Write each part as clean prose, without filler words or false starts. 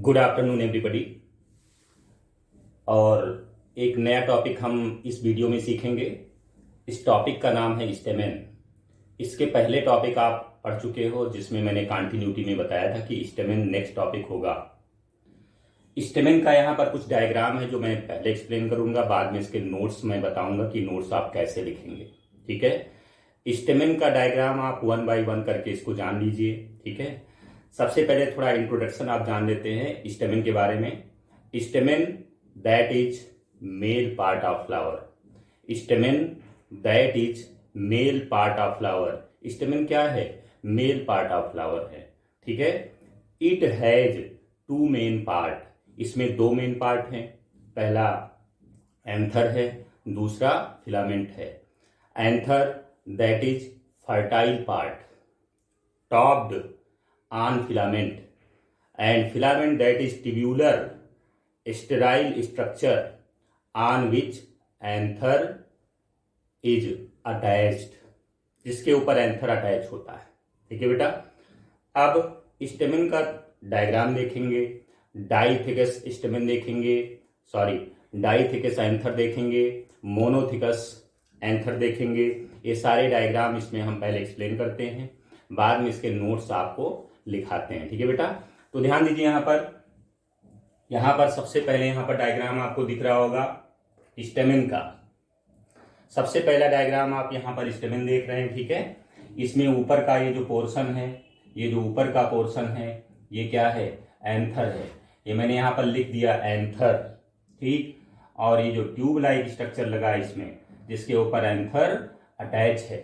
Good afternoon everybody. और एक नया टॉपिक हम इस वीडियो में सीखेंगे। इस टॉपिक का नाम है स्टेमेन। इसके पहले टॉपिक आप पढ़ चुके हो जिसमें मैंने कंटिन्यूटी में बताया था कि स्टेमेन नेक्स्ट टॉपिक होगा। स्टेमेन का यहाँ पर कुछ डायग्राम है जो मैं पहले एक्सप्लेन करूंगा, बाद में इसके नोट्स मैं बताऊंगा कि नोट्स आप कैसे लिखेंगे। ठीक है, स्टेमेन का डायग्राम आप 1 बाय 1 करके इसको जान लीजिए। ठीक है, सबसे पहले थोड़ा इंट्रोडक्शन आप जान लेते हैं स्टेमेन के बारे में। Stamen that is male part of flower. Stamen that is male part of flower. Stamen क्या है? मेल पार्ट ऑफ फ्लावर है। ठीक है, इट हैज 2 मेन पार्ट। इसमें 2 मेन पार्ट हैं। पहला एंथर है, दूसरा फिलामेंट है। Anther that is fertile part topped on filament, and filament that is tubular sterile structure on which anther is attached, जिसके ऊपर एंथर अटैच होता है। ठीक है बेटा, अब स्टेमेन का डायग्राम देखेंगे, डाइथिकस स्टेमेन देखेंगे, डाइथिकस एंथर देखेंगे, मोनोथिकस एंथर देखेंगे। ये सारे डायग्राम इसमें हम पहले एक्सप्लेन करते हैं, बाद में इसके नोट्स आपको लिखाते हैं। ठीक है बेटा, तो ध्यान दीजिए। यहाँ पर सबसे पहले यहाँ पर डायग्राम आपको दिख रहा होगा स्टेमेन का। सबसे पहला डायग्राम आप यहाँ पर स्टेमेन देख रहे हैं। ठीक है, इसमें ऊपर का ये जो पोर्शन है, ये जो ऊपर का पोर्शन है, ये क्या है? एंथर है। ये मैंने यहाँ पर लिख दिया एंथर। ठीक, और ये जो ट्यूब लाइक स्ट्रक्चर लगा इसमें, जिसके ऊपर एंथर अटैच है,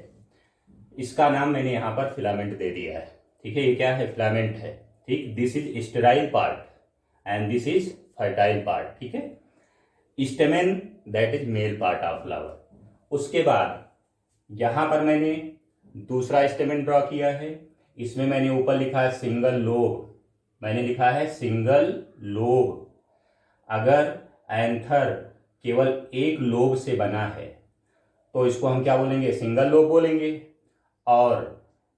इसका नाम मैंने यहाँ पर फिलामेंट दे दिया है। ठीक है, ये क्या है? फिलामेंट है। ठीक, this is sterile part and this is fertile part. ठीक है, stamen that is male part of flower. उसके बाद यहां पर मैंने दूसरा स्टेमेन ड्रॉ किया है। इसमें मैंने ऊपर लिखा है सिंगल लोब। मैंने लिखा है सिंगल लोब। अगर एंथर केवल एक लोब से बना है तो इसको हम क्या बोलेंगे? सिंगल लोब बोलेंगे। और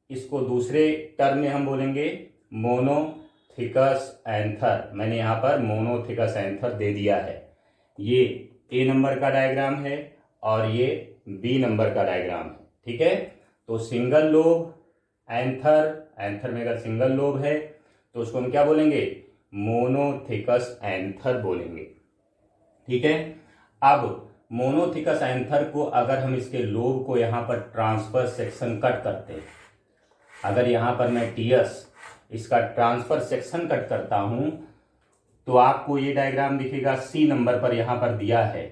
इसको दूसरे टर्म में हम बोलेंगे मोनोथिकस एंथर। मैंने यहाँ पर मोनोथिकस एंथर दे दिया है। ये ए नंबर का डायग्राम है और ये बी नंबर का डायग्राम है। ठीक है, तो सिंगल लोब एंथर में अगर सिंगल लोब है तो उसको हम क्या बोलेंगे? मोनोथिकस एंथर बोलेंगे। ठीक है, अब मोनोथिकस एंथर को अगर हम इसके लोब को यहाँ पर ट्रांसफर सेक्शन कट करते हैं, अगर यहाँ पर मैं टीएस इसका ट्रांसफर सेक्शन कट करता हूं तो आपको ये डायग्राम दिखेगा। सी नंबर पर यहाँ पर दिया है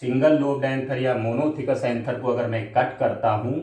सिंगल लोब्ड एंथर या मोनोथिकस एंथर को अगर मैं कट करता हूं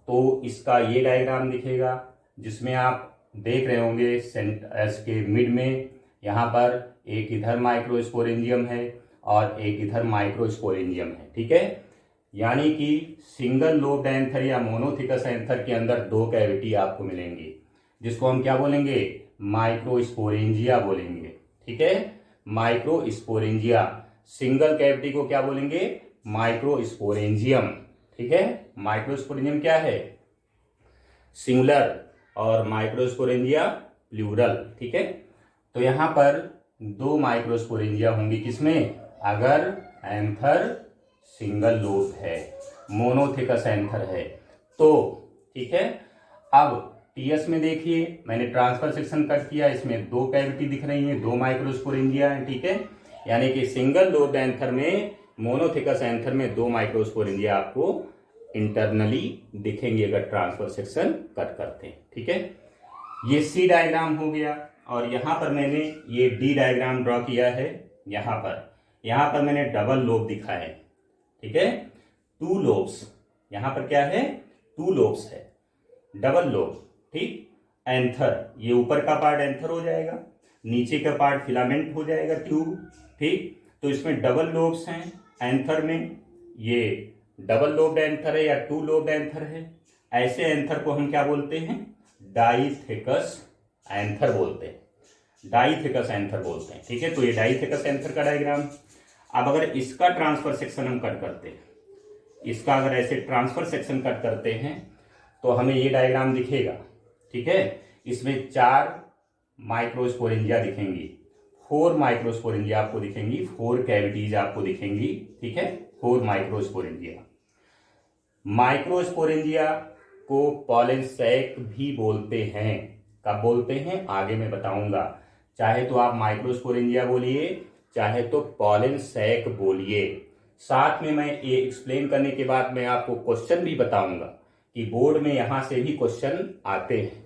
तो इसका ये डायग्राम दिखेगा, जिसमें आप देख रहे होंगे एस के मिड में यहाँ पर एक इधर माइक्रोस्पोरेंजियम है और एक इधर माइक्रोस्पोरेंजियम है। ठीक है, यानी कि सिंगल लोब्ड एंथर या मोनोथिकस एंथर के अंदर 2 कैविटी आपको मिलेंगी, जिसको हम क्या बोलेंगे? माइक्रोस्पोरेंजिया बोलेंगे। ठीक है, माइक्रोस्पोरेंजिया। सिंगल कैविटी को क्या बोलेंगे? माइक्रोस्पोरेंजियम। ठीक है, माइक्रोस्पोरेंजियम क्या है? सिंगुलर और माइक्रोस्पोरेंजिया प्लूरल। ठीक है, तो यहाँ पर 2 माइक्रोस्पोरेंजिया होंगी। किसमें? अगर एंथर सिंगल लोब है, मोनोथिकस एंथर है तो। ठीक है, अब टीएस में देखिए मैंने ट्रांसफर सेक्शन कट किया, इसमें 2 कैविटी दिख रही हैं, 2 माइक्रोस्पोरेंजिया हैं। ठीक है, यानी कि सिंगल लोब्ड एंथर में, मोनोथिकस एंथर में 2 माइक्रोस्पोरेंजिया आपको इंटरनली दिखेंगे अगर ट्रांसफर सेक्शन कट करते हैं। ठीक है, ये सी डायग्राम हो गया। और यहाँ पर मैंने ये डी डायग्राम ड्रॉ किया है। यहाँ पर मैंने डबल लोब दिखा है। ठीक है, 2 लोब्स। यहां पर क्या है? 2 लोब्स है, डबल लोब। ठीक, एंथर, ये ऊपर का पार्ट एंथर हो जाएगा, नीचे का पार्ट फिलामेंट हो जाएगा, ट्यूब। ठीक, तो इसमें डबल लोब्स हैं एंथर में। ये डबल लोब्ड एंथर है या 2 लोब्ड एंथर है। ऐसे एंथर को हम क्या बोलते हैं? डाइथिकस एंथर बोलते हैं। डाइथिकस एंथर बोलते हैं। ठीक है, तो ये डाइथिकस एंथर का डायग्राम। अब अगर इसका ट्रांसफर सेक्शन हम कट करते हैं, इसका अगर ऐसे ट्रांसफर सेक्शन कट करते हैं तो हमें ये डायग्राम दिखेगा। ठीक है, इसमें 4 माइक्रोस्पोरेंजिया दिखेंगी, 4 माइक्रोस्पोरेंजिया आपको दिखेंगी, 4 कैविटीज आपको दिखेंगी, ठीक है, 4 माइक्रोस्पोरेंजिया। माइक्रोस्पोरेंजिया को पॉलन सैक भी बोलते हैं। कब बोलते हैं आगे मैं बताऊंगा। चाहे तो आप माइक्रोस्पोरेंजिया बोलिए, चाहे तो पॉलन सैक बोलिए। साथ में मैं ये एक्सप्लेन करने के बाद मैं आपको क्वेश्चन भी बताऊंगा कि बोर्ड में यहां से भी क्वेश्चन आते हैं।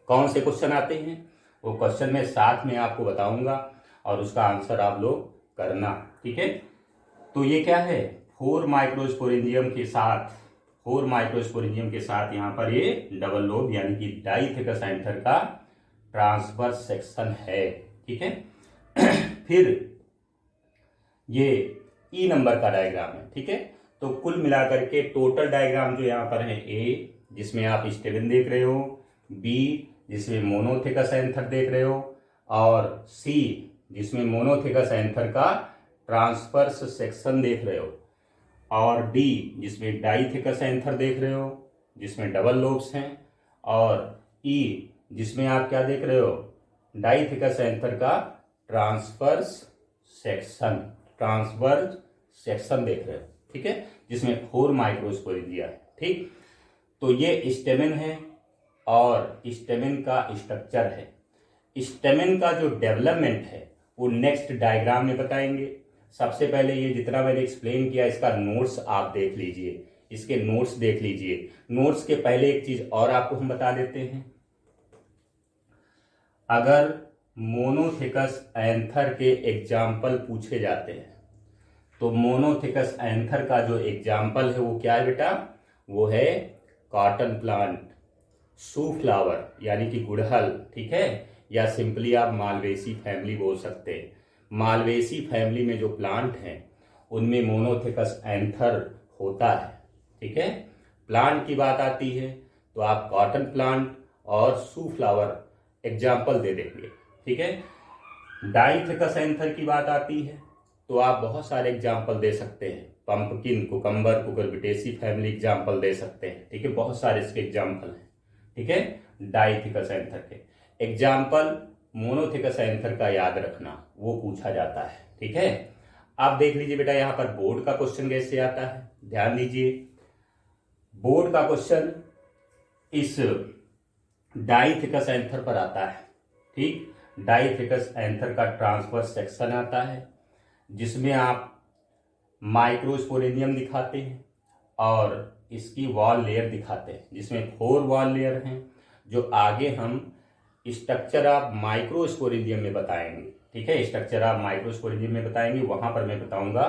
कौन से क्वेश्चन आते हैं वो क्वेश्चन मैं साथ में आपको बताऊंगा और उसका आंसर आप लोग करना, ठीक है। तो ये क्या है, 4 माइक्रोस्पोरेंजियम के साथ यहाँ पर ये डबल लोब यानी कि डाइथिकस एंथर का ट्रांसवर्स सेक्शन है, ठीक है। फिर ये ई नंबर का डायग्राम है, ठीक है। तो कुल मिलाकर के टोटल डायग्राम जो यहाँ पर है, ए जिसमें आप स्टेबिन देख रहे हो, बी जिसमें मोनोथिकस एंथर देख रहे हो, और सी जिसमें मोनोथिकस एंथर का ट्रांसवर्स सेक्शन देख रहे हो, और डी जिसमें डाइथिकस एंथर देख रहे हो जिसमें डबल लोब्स हैं, और ई जिसमें आप क्या देख रहे हो, डाइथिकस एंथर का ट्रांसवर्स सेक्शन देख रहे हो, ठीक है, जिसमें 4 माइक्रोस्पोरेंजिया है, ठीक। तो ये स्टेमेन है और स्टेमेन का स्ट्रक्चर है। स्टेमेन का जो डेवलपमेंट है वो नेक्स्ट डायग्राम में बताएंगे। सबसे पहले ये जितना मैंने एक्सप्लेन किया इसका नोट्स आप देख लीजिए, इसके नोट्स देख लीजिए। नोट्स के पहले एक चीज और आपको हम बता देते हैं, अगर मोनोथिकस एंथर के एग्जाम्पल पूछे जाते हैं तो मोनोथिकस एंथर का जो एग्जाम्पल है वो क्या है बेटा, वो है कॉटन प्लांट, शू फ्लावर यानी कि गुड़हल, ठीक है, या सिंपली आप मालवेसी फैमिली बोल सकते हैं। मालवेसी फैमिली में जो प्लांट हैं उनमें मोनोथिकस एंथर होता है, ठीक है। प्लांट की बात आती है तो आप कॉटन प्लांट और शू फ्लावर एग्जाम्पल दे देंगे, ठीक है। डाइथिकस एंथर की बात आती है तो आप बहुत सारे एग्जाम्पल दे सकते हैं, pumpkin, cucumber, Cucurbitaceae family example दे सकते हैं, ठीक है, बहुत सारे इसके एग्जाम्पल हैं, ठीक है। डाइथिकस एंथर के एग्जाम्पल मोनोथिकस एंथर का याद रखना, वो पूछा जाता है, ठीक है। आप देख लीजिए बेटा यहाँ पर बोर्ड का क्वेश्चन कैसे आता है, ध्यान दीजिए। बोर्ड का क्वेश्चन इस डाइथिकस एंथर पर आता है, ठीक। डाइथिकस एंथर का ट्रांसवर्स सेक्शन आता है जिसमें आप माइक्रोस्पोरेंजियम दिखाते हैं और इसकी वॉल लेयर दिखाते हैं, जिसमें 4 वॉल लेयर हैं जो आगे हम स्ट्रक्चर ऑफ माइक्रोस्पोरेंजियम में बताएंगे, ठीक है। स्ट्रक्चर ऑफ माइक्रोस्पोरेंजियम में बताएंगे, वहां पर मैं बताऊंगा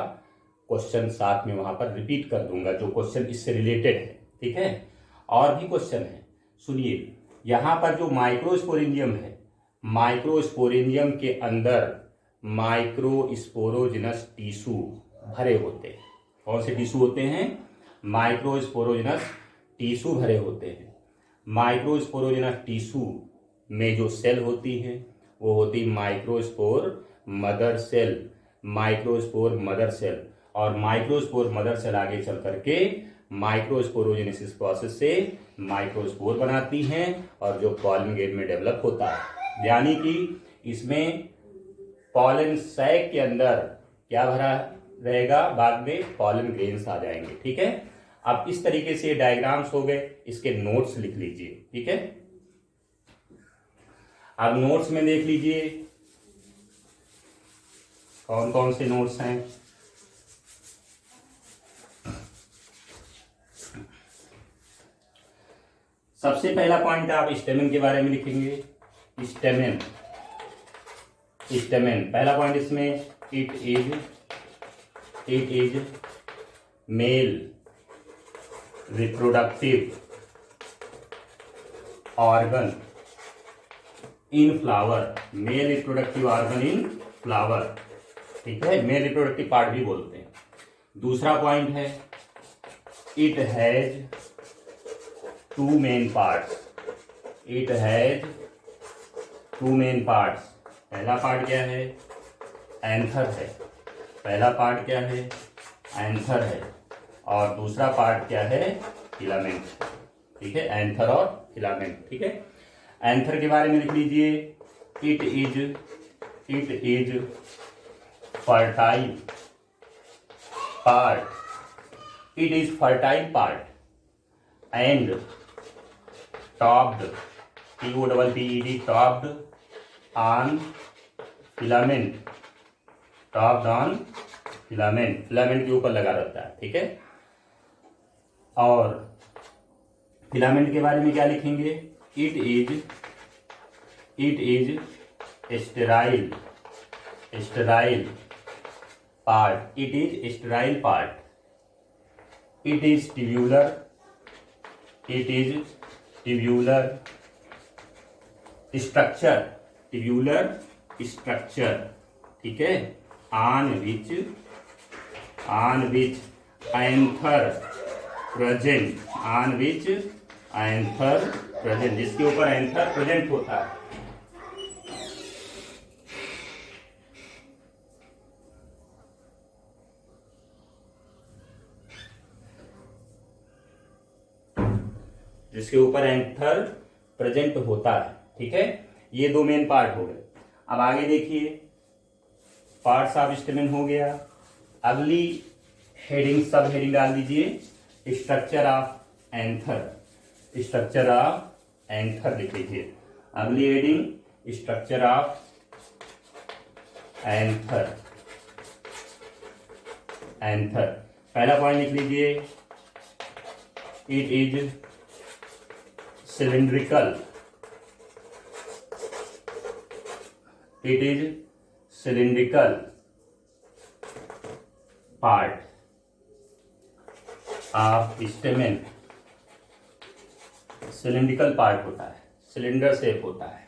क्वेश्चन, साथ में वहां पर रिपीट कर दूंगा जो क्वेश्चन इससे रिलेटेड है, ठीक है। और भी क्वेश्चन है, सुनिए। यहाँ पर जो माइक्रोस्पोरेंजियम है, माइक्रोस्पोरेंजियम के अंदर माइक्रोस्पोरोजिनस टिश्यू भरे होते हैं। कौन से टिश्यू होते हैं, माइक्रोस्पोरोजिनस टिश्यू भरे होते हैं। माइक्रोस्पोरोजिनस टिश्यू में जो सेल होती है वो होती microspore mother cell, microspore mother cell. और माइक्रोस्पोर मदर सेल आगे चल करके माइक्रोस्पोरोजेनेसिस प्रोसेस से माइक्रोस्पोर बनाती हैं और जो पॉलन ग्रेन में डेवलप होता है, यानी कि इसमें पॉलन सैक के अंदर क्या भरा रहेगा, बाद में पॉलन ग्रेन्स आ जाएंगे, ठीक है। अब इस तरीके से डायग्राम्स हो गए, इसके नोट्स लिख लीजिए, ठीक है। अब नोट्स में देख लीजिए कौन कौन से नोट्स हैं। सबसे पहला पॉइंट आप स्टेमेन के बारे में लिखेंगे। स्टेमेन पहला पॉइंट इसमें, it is male reproductive organ in flower, male reproductive organ in flower, ठीक है, मेल रिप्रोडक्टिव पार्ट भी बोलते हैं। दूसरा पॉइंट है it has 2 main parts, it has 2 main parts. पहला पार्ट क्या है, एंथर है, पहला पार्ट क्या है, एंथर है, और दूसरा पार्ट क्या है, फिलामेंट, ठीक है, एंथर और फिलामेंट, ठीक है। एंथर के बारे में लिख लीजिए, It is fertile part. It is fertile part and topped, T-O-P-P-E-D, topped on filament. Topped on filament, filament के ऊपर लगा रहता है, ठीक है। और फिलामेंट के बारे में क्या लिखेंगे? It is sterile part, it is sterile part, it is tubular structure, ठीक है। ऑन विच एंथर प्रेजेंट, जिसके ऊपर एंथर प्रेजेंट होता है। जिसके ऊपर एंथर प्रेजेंट होता है, ठीक है। ये दो मेन पार्ट हो गए। अब आगे देखिए, पार्ट्स ऑफ स्टेमेन हो गया। अगली हेडिंग, सब हेडिंग डाल दीजिए, स्ट्रक्चर ऑफ एंथर लिख लीजिए। अगली हेडिंग स्ट्रक्चर ऑफ एंथर। पहला पॉइंट लिख लीजिए, it is cylindrical, part of stamen, cylindrical part होता है, सिलेंडर शेप होता है।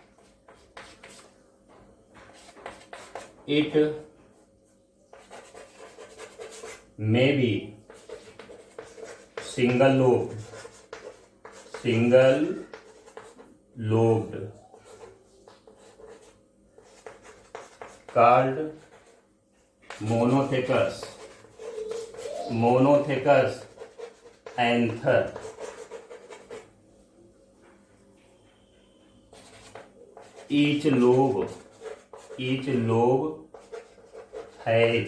It may be single lobed, called monothecous anther, each lobe has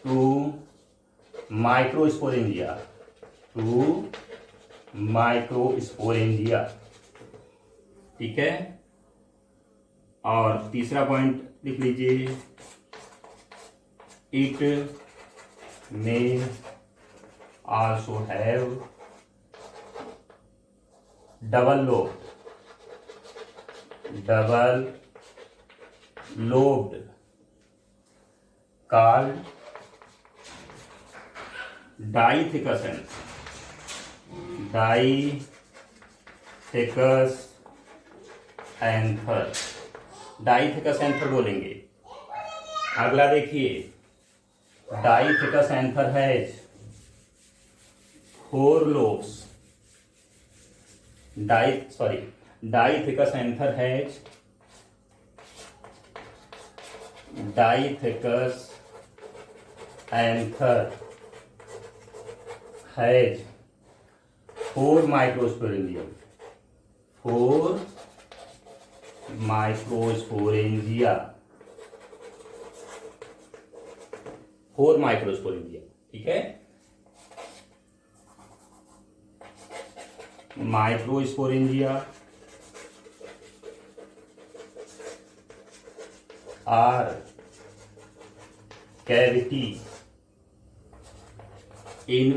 two microsporangia, ठीक है। और तीसरा पॉइंट लिख लीजिए, it may also have double lobed called dithecous anther बोलेंगे। अगला देखिए, dithecous anther has 4 lobes। Dithecous anther has 4 microsporangia, 4 microsporangia, ठीक है। Microsporangia are cavity in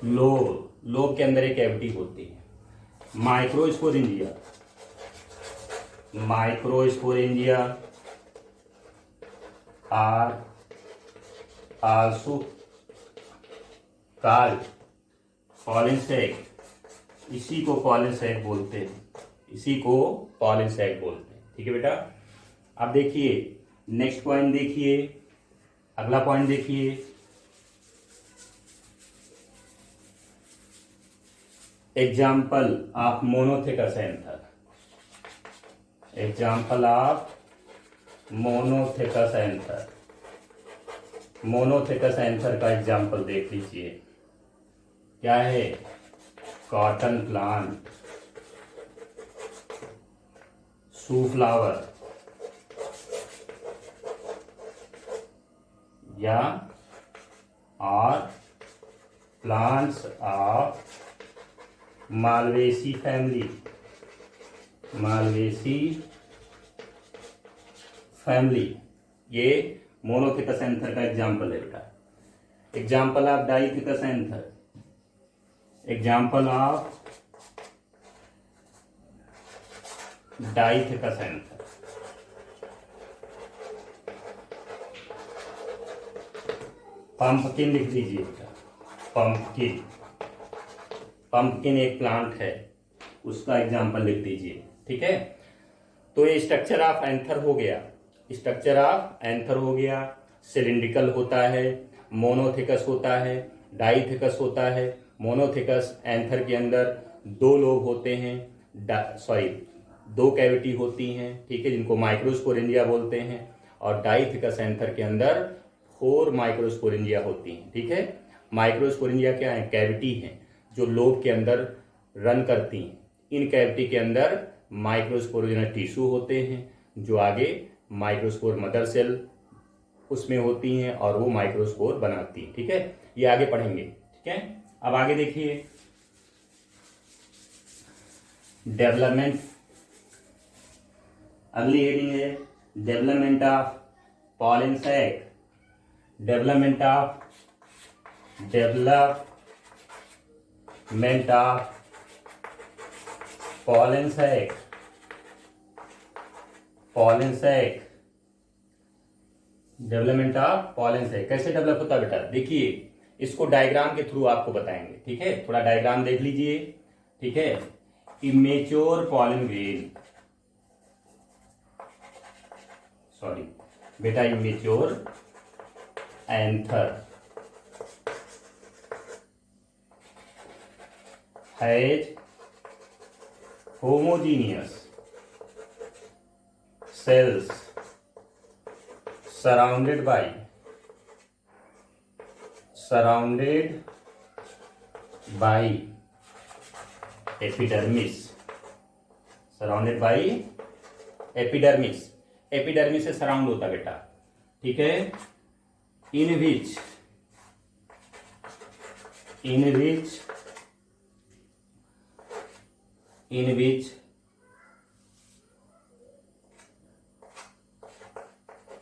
lobe के अंदर एक कैविटी होती है। Microsporangia are also called pollen sac, इसी को पॉलन सैक बोलते हैं, ठीक है बेटा। अब देखिए नेक्स्ट पॉइंट, देखिए अगला पॉइंट देखिए, एग्जाम्पल ऑफ मोनोथेकस एंथर। मोनोथेकस एंथर का एग्जाम्पल देख लीजिए, क्या है? कॉटन प्लांट, सूफ्लावर या और plants of Malvaceae family, Malvaceae family, ये मोनोथिकस एंथर का एग्जाम्पल है बेटा। Example of डाइथिकस anther, example of डाइथिकस anther. Pumpkin लिख दीजिए बेटा, पंपकिन, पंपकिन एक प्लांट है, उसका एग्जाम्पल लिख दीजिए, ठीक है। तो ये स्ट्रक्चर ऑफ एंथर हो गया, स्ट्रक्चर ऑफ एंथर हो गया। सिलिंड्रिकल होता है, मोनोथिकस होता है, डाइथिकस होता है। मोनोथिकस एंथर के अंदर दो लोब होते हैं, दो कैविटी होती हैं, ठीक है, जिनको माइक्रोस्पोरेंजिया बोलते हैं। और डाइथिकस एंथर के अंदर 4 माइक्रोस्पोरेंजिया होती हैं, ठीक है। माइक्रोस्पोरेंजिया क्या है? कैविटी हैं जो लोब के अंदर रन करती हैं। इन कैविटी के अंदर माइक्रोस्पोरेंजिया टिश्यू होते हैं जो आगे माइक्रोस्पोर मदर सेल उसमें होती हैं और वो माइक्रोस्पोर बनाती हैं, ठीक है। ये आगे पढ़ेंगे, ठीक है। अब आगे देखिए, डेवलपमेंट, अगली हेडिंग है development of pollen sac, development of pollen sac, pollen sac, development of pollen sac कैसे डेवलप होता है बेटा? देखिए, इसको डायग्राम के थ्रू आपको बताएंगे, ठीक है। थोड़ा डायग्राम देख लीजिए, ठीक है। इमेच्योर पॉलन ग्रेन, सॉरी बेटा, immature anther has homogeneous cells surrounded by epidermis, surrounded by epidermis, epidermis से सराउंड होता बेटा, ठीक है। in which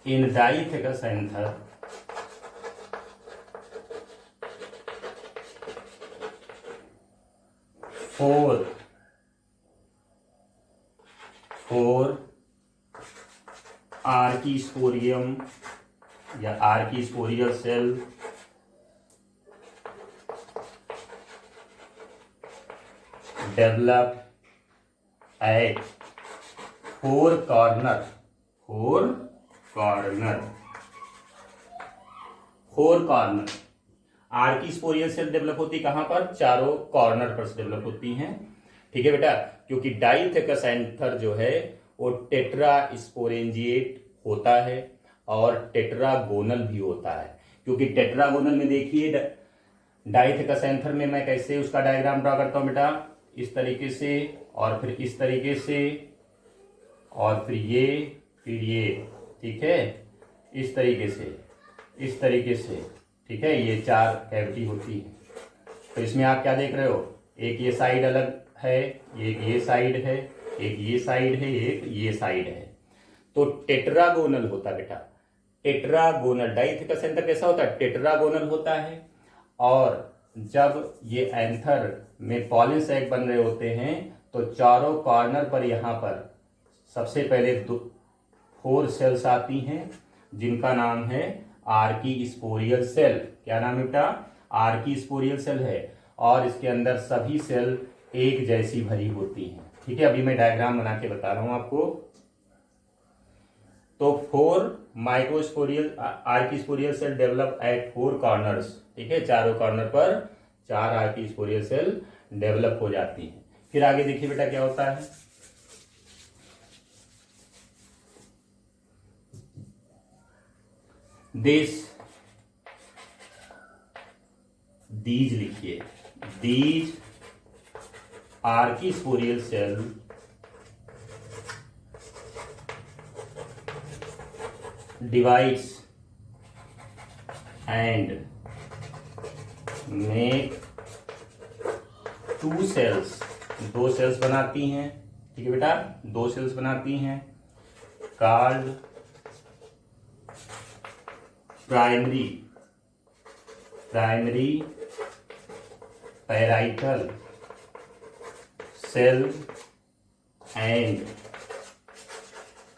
in Diathecus anther four archisporium या archisporial cell develop at four corner archesporial cell develop होती कहां पर? चारों कॉर्नर पर डेवलप होती हैं, ठीक है बेटा। क्योंकि डाइथेकस एंथर जो है वो टेट्रा स्पोरेंजिएट होता है और टेट्रागोनल भी होता है। क्योंकि टेट्रागोनल में देखिए, डाइथेकस एंथर में मैं कैसे उसका डायग्राम ड्रा करता हूं बेटा, इस तरीके से और फिर इस तरीके से और फिर ये, ठीक है, इस तरीके से, ठीक है। ये 4 कैविटी होती है। तो इसमें आप क्या देख रहे हो? एक ये साइड अलग है, एक ये साइड है, एक ये साइड है, एक ये साइड है। तो टेट्रागोनल होता बेटा, टेट्रागोनल। डाइथेकस एंथर कैसा होता है? टेट्रागोनल होता है। और जब ये एंथर में पॉलन सैक बन रहे होते हैं तो चारों कॉर्नर पर यहाँ पर सबसे पहले 4 सेल्स आती हैं जिनका नाम है आर्कीस्पोरियल सेल। क्या नाम है बेटा? आर्कीस्पोरियल सेल है। और इसके अंदर सभी सेल एक जैसी भरी होती हैं, ठीक है। अभी मैं डायग्राम बना के बता रहा हूं आपको। तो 4 माइक्रोस्पोरियल आर्कीस्पोरियल सेल डेवलप एट 4 कॉर्नर्स, ठीक है। चारों कॉर्नर पर 4 आर्कीस्पोरियल सेल डेवलप हो जाती हैं। फिर आगे देखिए बेटा क्या होता है। these लिखिए, these archisporial cell divides and make two cells, दो सेल्स बनाती हैं, ठीक है बेटा, दो सेल्स बनाती हैं, called primary parietal cell and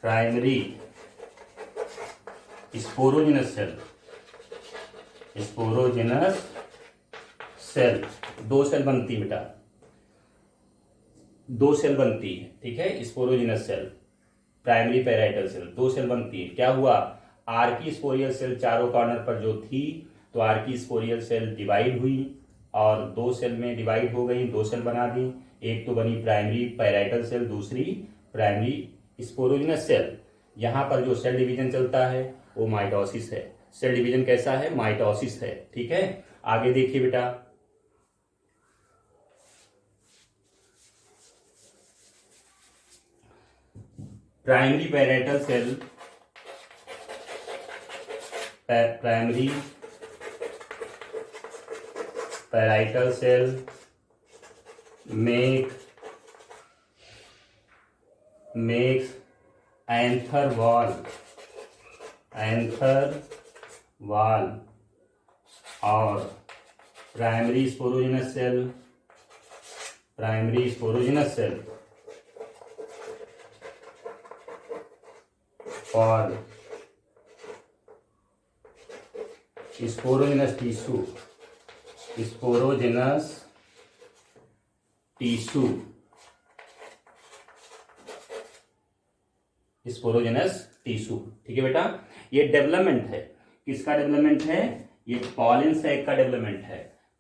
primary sporogenous cell, दो सेल बनती है बेटा, दो सेल बनती है, ठीक है, sporogenous cell, primary parietal cell, दो सेल बनती है। क्या हुआ, आर्की स्पोरियल सेल चारों कॉर्नर पर जो थी, तो आर्की स्पोरियल सेल डिवाइड हुई और दो सेल में डिवाइड हो गई, दो सेल बना दी, एक तो बनी प्राइमरी पैराइटल सेल, दूसरी प्राइमरी स्पोरोजिनस सेल। यहाँ पर जो सेल डिवीजन चलता है वो माइटोसिस है। सेल डिवीजन कैसा है, माइटोसिस है, ठीक है। आगे देखिए बेटा, primary parietal cell, primary parietal cell makes anther wall और प्राइमरी स्पोरोजिनस सेल और स्पोरोजिनस टिश्यू, ठीक है बेटा। ये डेवलपमेंट है, किसका डेवलपमेंट है, ये पॉलन सैक का डेवलपमेंट है।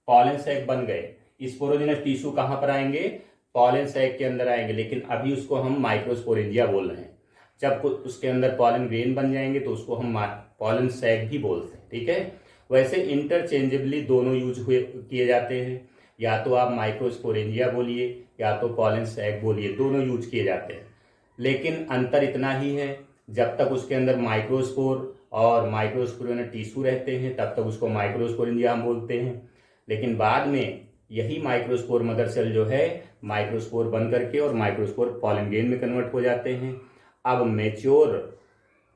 पॉलन सैक बन गए, स्पोरोजिनस टिश्यू कहां पर आएंगे, पॉलन सैक के अंदर आएंगे, लेकिन अभी उसको हम माइक्रोस्पोरेंजिया बोल रहे हैं। जब उसके अंदर पॉलन ग्रेन बन जाएंगे तो उसको हम पॉलन सैक भी बोलते हैं, ठीक है। वैसे इंटरचेंजेबली दोनों यूज किए जाते हैं, या तो आप माइक्रोस्पोरेंजिया बोलिए या तो पॉलन सैक बोलिए, दोनों यूज किए जाते हैं। लेकिन अंतर इतना ही है, जब तक उसके अंदर माइक्रोस्पोर और माइक्रोस्पोरेंजिया टिश्यू रहते हैं तब तक उसको माइक्रोस्पोरेंजिया हम बोलते हैं। लेकिन बाद में यही माइक्रोस्पोर मदर सेल जो है माइक्रोस्पोर बन करके और माइक्रोस्पोर पॉलन ग्रेन में कन्वर्ट हो जाते हैं। अब मैच्योर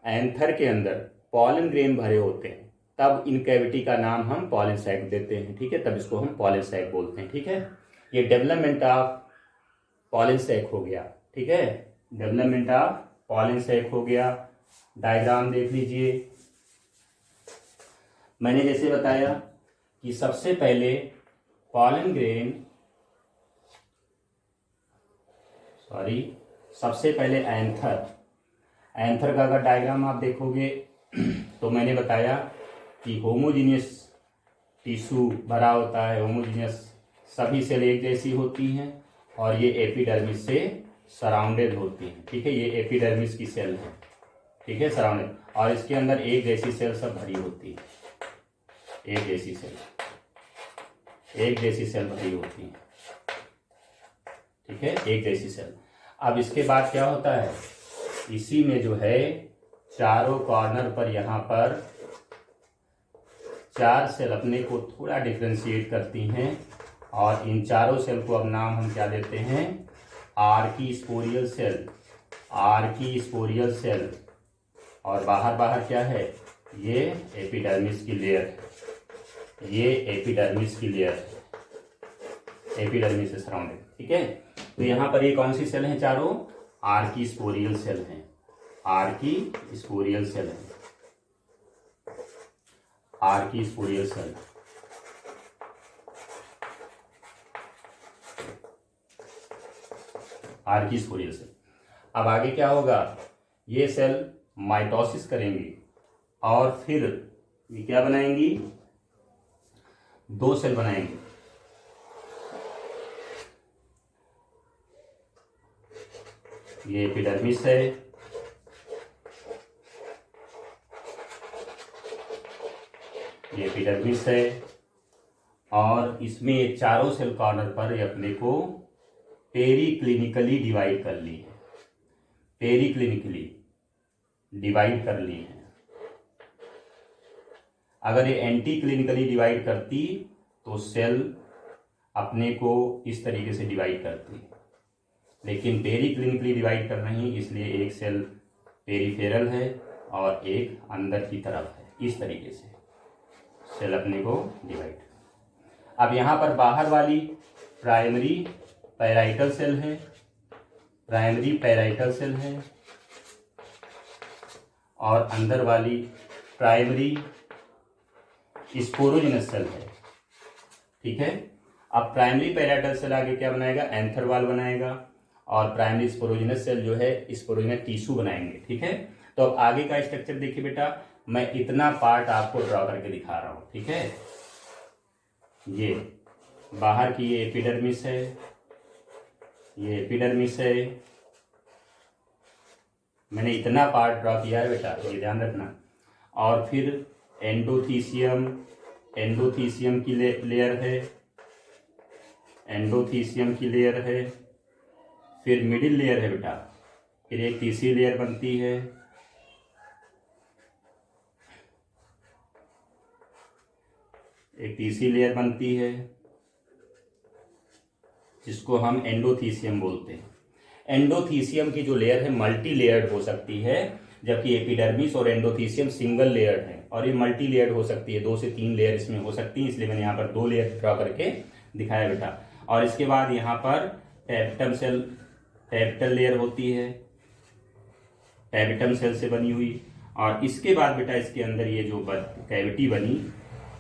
एंथर के अंदर पॉलन ग्रेन भरे होते हैं, तब इन कैविटी का नाम हम पॉलन सैक देते हैं, ठीक है, तब इसको हम पॉलन सैक बोलते हैं, ठीक है। ये डेवलपमेंट ऑफ पॉलन सैक हो गया, ठीक है, डेवलपमेंट ऑफ पॉलन सैक हो गया। डायग्राम देख लीजिए, मैंने जैसे बताया कि सबसे पहले पॉलन ग्रेन, सबसे पहले एंथर का अगर डायग्राम आप देखोगे तो मैंने बताया कि होमोजीनियस टिश्यू भरा होता है, होमोजीनियस, सभी सेल एक जैसी होती हैं और ये एपिडर्मिस से सराउंडेड होती हैं, ठीक है, ये एपिडर्मिस की सेल है, ठीक है, सराउंडेड, और इसके अंदर एक जैसी सेल सब भरी होती है, एक जैसी सेल भरी होती है, ठीक है, एक जैसी सेल। अब इसके बाद क्या होता है, इसी में जो है चारों कॉर्नर पर यहाँ पर चार सेल अपने को थोड़ा डिफ्रेंशिएट करती हैं और इन चारों सेल को अब नाम हम क्या देते हैं, आर्की स्पोरियल सेल, और बाहर क्या है, ये एपिडर्मिस की लेयर, एपिडर्मिस से सराउंडेड, ठीक है। तो यहाँ पर ये कौन सी सेल हैं, चारों आर्की स्पोरियल सेल हैं, आर्की स्पोरियल सेल। अब आगे क्या होगा, ये सेल माइटोसिस करेंगी और फिर ये क्या बनाएंगी, दो सेल बनाएंगे, ये एपिडर्मिस है, ये एपिडर्मिस है, और इसमें चारों सेल कॉर्नर पर अपने को पेरीक्लिनिकली डिवाइड कर ली है, अगर ये एंटी क्लिनिकली डिवाइड करती तो सेल अपने को इस तरीके से डिवाइड करती, लेकिन पेरी क्लिनिकली डिवाइड कर रही, इसलिए एक सेल पेरीफेरल है और एक अंदर की तरफ है। इस तरीके से सेल अपने को डिवाइड। अब यहाँ पर बाहर वाली प्राइमरी पैराइटल सेल है, प्राइमरी पैराइटल सेल है, और अंदर वाली प्राइमरी स्पोरोजिनस सेल है। ठीक है, अब प्राइमरी पैराइटल सेल आगे क्या बनाएगा, एंथर वॉल बनाएगा, और प्राइमरी स्पोरोजिनस सेल जो है स्पोरोजिनस टिश्यू बनाएंगे। ठीक है, तो अब आगे का स्ट्रक्चर देखिए बेटा, मैं इतना पार्ट आपको ड्रॉ करके दिखा रहा हूँ। ठीक है, ये बाहर की ये एपिडर्मिस है, ये एपिडर्मिस है, मैंने इतना पार्ट ड्रॉ किया है बेटा, ये ध्यान रखना। और फिर एंडोथीसियम, एंडोथीसियम की लेयर है, एंडोथीसियम की लेयर है, फिर मिडिल लेयर है बेटा, फिर एक तीसरी लेयर बनती है, एक तीसरी लेयर बनती है जिसको हम एंडोथीसियम बोलते हैं। एंडोथीसियम की जो लेयर है मल्टी लेयर्ड हो सकती है, जबकि एपिडर्मिस और एंडोथीसियम सिंगल लेयर्ड है, और ये मल्टी लेयर्ड हो सकती है, 2 से 3 लेयर इसमें हो सकती है, इसलिए मैंने यहाँ पर 2 लेयर ड्रॉ करके दिखाया बेटा। और इसके बाद यहाँ पर टैपेटम सेल, टैपेटल लेयर होती है, टैपेटम सेल से बनी हुई, और इसके बाद बेटा इसके अंदर ये जो कैविटी बनी,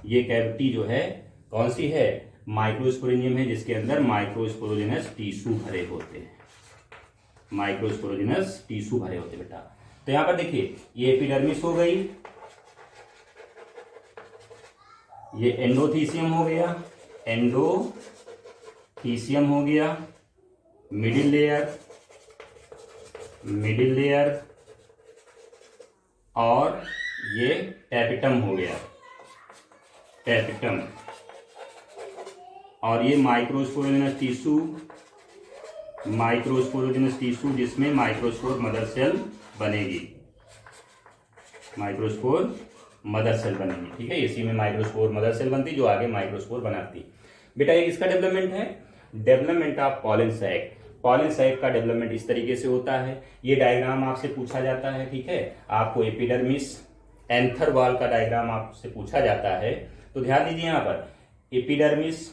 ये कैविटी जो है कौन सी है, माइक्रोस्पोरेंजियम है, जिसके अंदर माइक्रोस्पोरोजिनस टिश्यू भरे होते हैं, माइक्रोस्पोरोजिनस टिश्यू भरे होते बेटा। तो यहां पर देखिए ये एपिडर्मिस हो गई, ये एंडोथीसियम हो गया, एंडोथीसियम हो गया, मिडिल लेयर, मिडिल लेयर, और ये टैपेटम हो गया, टैपेटम, और ये माइक्रोस्पोरोजिनस टिश्यू, माइक्रोस्पोरोजिनस टिश्यू जिसमें माइक्रोस्पोर मदर सेल बनेगी, माइक्रोस्पोर मदर सेल बनेगी। ठीक है, इसी में माइक्रोस्पोर मदर सेल बनती जो आगे माइक्रोस्पोर बनाती। बेटा एक इसका डेवलपमेंट है, development of pollen sac. Pollen sac का डेवलपमेंट इस तरीके से होता है, ये डायग्राम आपसे पूछा जाता है। ठीक है, आपको एपिडर्मिस एंथर वॉल का डायग्राम आपसे पूछा जाता है, तो ध्यान दीजिए यहाँ पर एपिडर्मिस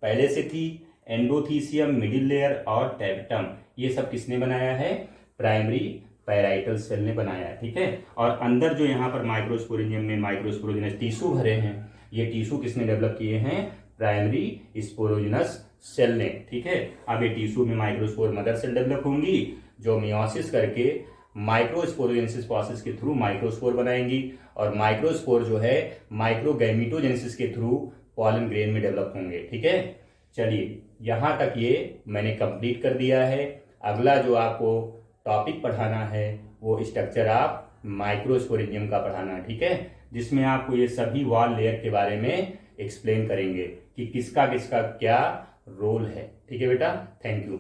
पहले से थी, एंडोथीसियम, मिडिल लेयर और टैपेटम, ये सब किसने बनाया है, प्राइमरी पैराइटल सेल ने बनाया है। ठीक है, और अंदर जो यहाँ पर माइक्रोस्पोरेंजियम में माइक्रोस्पोरोजिनस टिश्यू भरे हैं, ये टिश्यू किसने डेवलप किए हैं, प्राइमरी स्पोरोजिनस सेल ने। ठीक है, अब ये टिश्यू में माइक्रोस्पोर मदर सेल डेवलप होंगी जो मियोसिस करके माइक्रोस्पोरोजेनेसिस प्रोसेस के थ्रू माइक्रोस्पोर बनाएंगी, और माइक्रोस्पोर जो है माइक्रोगैमेटोजेनेसिस के थ्रू पॉलन ग्रेन में डेवलप होंगे। ठीक है, चलिए यहाँ तक ये मैंने कंप्लीट कर दिया है। अगला जो आपको टॉपिक पढ़ाना है वो स्ट्रक्चर आप माइक्रोस्पोरेंजियम का पढ़ाना है। ठीक है, जिसमें आपको ये सभी वॉल लेयर के बारे में एक्सप्लेन करेंगे कि किसका किसका क्या रोल है। ठीक है बेटा, थैंक यू।